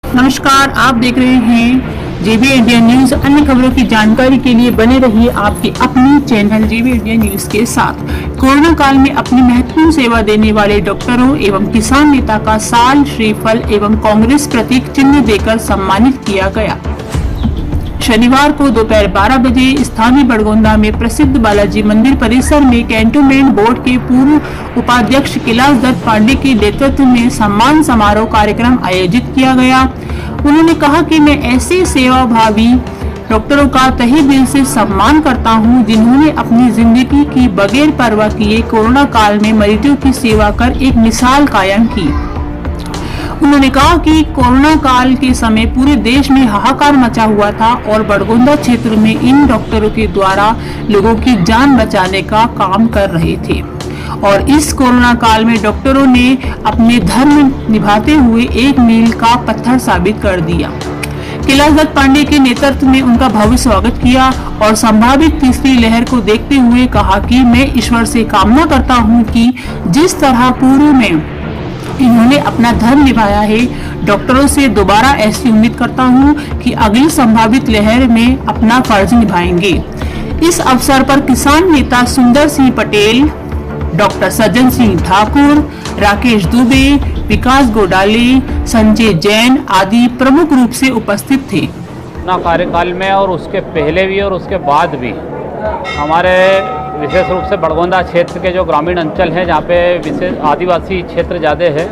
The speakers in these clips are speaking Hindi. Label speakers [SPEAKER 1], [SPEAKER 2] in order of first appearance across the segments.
[SPEAKER 1] नमस्कार, आप देख रहे हैं जेबी इंडिया न्यूज। अन्य खबरों की जानकारी के लिए बने रहिए आपके अपनी चैनल जेबी इंडिया न्यूज के साथ। कोरोना काल में अपनी महत्वपूर्ण सेवा देने वाले डॉक्टरों एवं किसान नेता का साल, श्रीफल एवं कांग्रेस प्रतीक चिन्ह देकर सम्मानित किया गया। शनिवार को दोपहर 12 बजे स्थानीय बड़गोंदा में प्रसिद्ध बालाजी मंदिर परिसर में कैंटोनमेंट बोर्ड के पूर्व उपाध्यक्ष कैलाश दत्त पांडे के नेतृत्व में सम्मान समारोह कार्यक्रम आयोजित किया गया। उन्होंने कहा कि मैं ऐसे सेवाभावी डॉक्टरों का तहे दिल से सम्मान करता हूं, जिन्होंने अपनी जिंदगी की बगैर परवाह किए कोरोना काल में मरीजों की सेवा कर एक मिसाल कायम की। उन्होंने कहा कि कोरोना काल के समय पूरे देश में हाहाकार मचा हुआ था और बड़गोंदा क्षेत्र में इन डॉक्टरों के द्वारा लोगों की जान बचाने का काम कर रहे थे और इस कोरोना काल में डॉक्टरों ने अपने धर्म निभाते हुए एक मील का पत्थर साबित कर दिया। कैलाश दत्त पांडे के नेतृत्व में उनका भव्य स्वागत किया और संभावित तीसरी लहर को देखते हुए कहा कि मैं ईश्वर से कामना करता हूं कि जिस तरह पूर्व में इन्होंने अपना धर्म निभाया है, डॉक्टरों से दोबारा ऐसी उम्मीद करता हूं कि अगली संभावित लहर में अपना फर्ज निभाएंगे। इस अवसर पर किसान नेता सुंदर सिंह पटेल, डॉक्टर सज्जन सिंह ठाकुर, राकेश दुबे, विकास गोडाले, संजय जैन आदि प्रमुख रूप से उपस्थित थे।
[SPEAKER 2] कार्यकाल में और उसके पहले भी और उसके बाद भी हमारे विशेष रूप से बड़गोंदा क्षेत्र के जो ग्रामीण अंचल हैं, जहाँ पे विशेष आदिवासी क्षेत्र ज़्यादा है,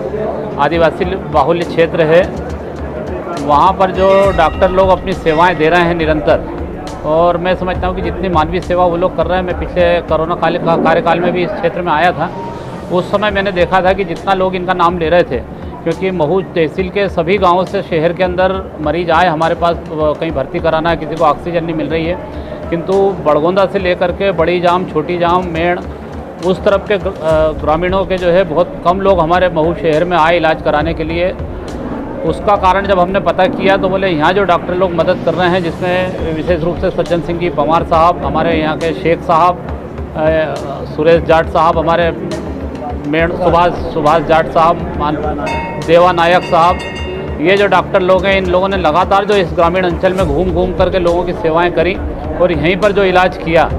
[SPEAKER 2] आदिवासी बाहुल्य क्षेत्र है, वहाँ पर जो डॉक्टर लोग अपनी सेवाएं दे रहे हैं निरंतर, और मैं समझता हूँ कि जितनी मानवीय सेवा वो लोग कर रहे हैं। मैं पिछले कोरोना कार्यकाल में भी इस क्षेत्र में आया था। उस समय मैंने देखा था कि जितना लोग इनका नाम ले रहे थे, क्योंकि महू तहसील के सभी गाँवों से शहर के अंदर मरीज आए हमारे पास, कहीं भर्ती कराना है, किसी को ऑक्सीजन नहीं मिल रही है, किंतु बड़गोंदा से लेकर के बड़ी जाम, छोटी जाम, मेड़, उस तरफ के ग्रामीणों के जो है बहुत कम लोग हमारे महू शहर में आए इलाज कराने के लिए। उसका कारण जब हमने पता किया तो बोले यहाँ जो डॉक्टर लोग मदद कर रहे हैं, जिसमें विशेष रूप से सज्जन सिंह जी पवार साहब, हमारे यहाँ के शेख साहब, सुरेश जाट साहब, हमारे मेड़ सुभाष जाट साहब, देवा नायक साहब, ये जो डॉक्टर लोग हैं, इन लोगों ने लगातार जो इस ग्रामीण अंचल में घूम घूम करके लोगों की सेवाएं करी और यहीं पर जो इलाज किया,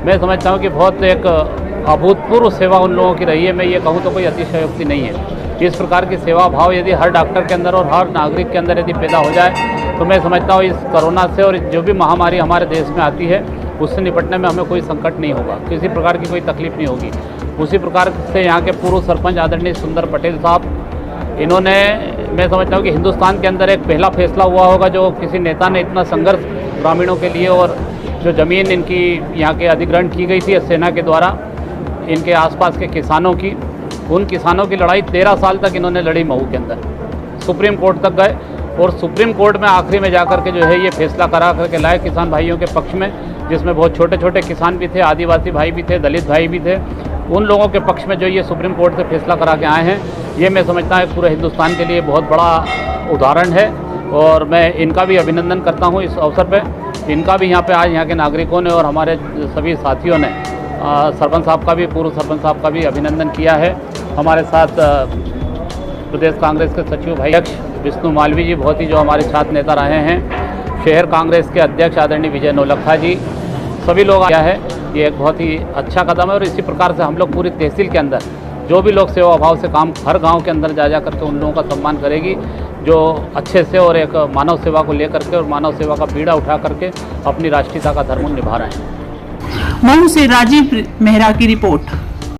[SPEAKER 2] मैं समझता हूँ कि बहुत एक अभूतपूर्व सेवा उन लोगों की रही है। मैं ये कहूँ तो कोई अतिशयोक्ति नहीं है। इस प्रकार की सेवा भाव यदि हर डॉक्टर के अंदर और हर नागरिक के अंदर यदि पैदा हो जाए तो मैं समझता हूँ इस कोरोना से और जो भी महामारी हमारे देश में आती है उससे निपटने में हमें कोई संकट नहीं होगा, किसी प्रकार की कोई तकलीफ नहीं होगी। उसी प्रकार से यहाँ के पूर्व सरपंच आदरणीय सुंदर पटेल साहब, इन्होंने, मैं समझता हूँ कि हिंदुस्तान के अंदर एक पहला फैसला हुआ होगा जो किसी नेता ने इतना संघर्ष ग्रामीणों के लिए, और जो ज़मीन इनकी यहाँ के अधिग्रहण की गई थी सेना के द्वारा इनके आसपास के किसानों की, उन किसानों की लड़ाई 13 साल तक इन्होंने लड़ी महू के अंदर, सुप्रीम कोर्ट तक गए और सुप्रीम कोर्ट में आखिरी में जाकर के जो है ये फैसला करा करके लाए किसान भाइयों के पक्ष में, जिसमें बहुत छोटे छोटे किसान भी थे, आदिवासी भाई भी थे, दलित भाई भी थे। उन लोगों के पक्ष में जो ये सुप्रीम कोर्ट से फैसला करा के आए हैं, ये मैं समझता हूँ पूरे हिंदुस्तान के लिए बहुत बड़ा उदाहरण है और मैं इनका भी अभिनंदन करता हूँ इस अवसर पे। इनका भी यहाँ पे आज यहाँ के नागरिकों ने और हमारे सभी साथियों ने सरपंच साहब का भी, पूर्व सरपंच साहब का भी अभिनंदन किया है। हमारे साथ प्रदेश कांग्रेस के सचिव भाई अध्यक्ष विष्णु मालवी जी, बहुत ही जो हमारे छात्र नेता रहे हैं, शहर कांग्रेस के अध्यक्ष आदरणीय विजय नौलखा जी, सभी लोग आया है। ये एक बहुत ही अच्छा कदम है और इसी प्रकार से हम लोग पूरी तहसील के अंदर जो भी लोग सेवा भाव से काम हर गांव के अंदर जा करके उन लोगों का सम्मान करेगी जो अच्छे से और एक मानव सेवा को लेकर के और मानव सेवा का बीड़ा उठा करके अपनी राष्ट्रीयता का धर्म निभा रहे हैं।
[SPEAKER 1] महू से राजीव मेहरा की रिपोर्ट।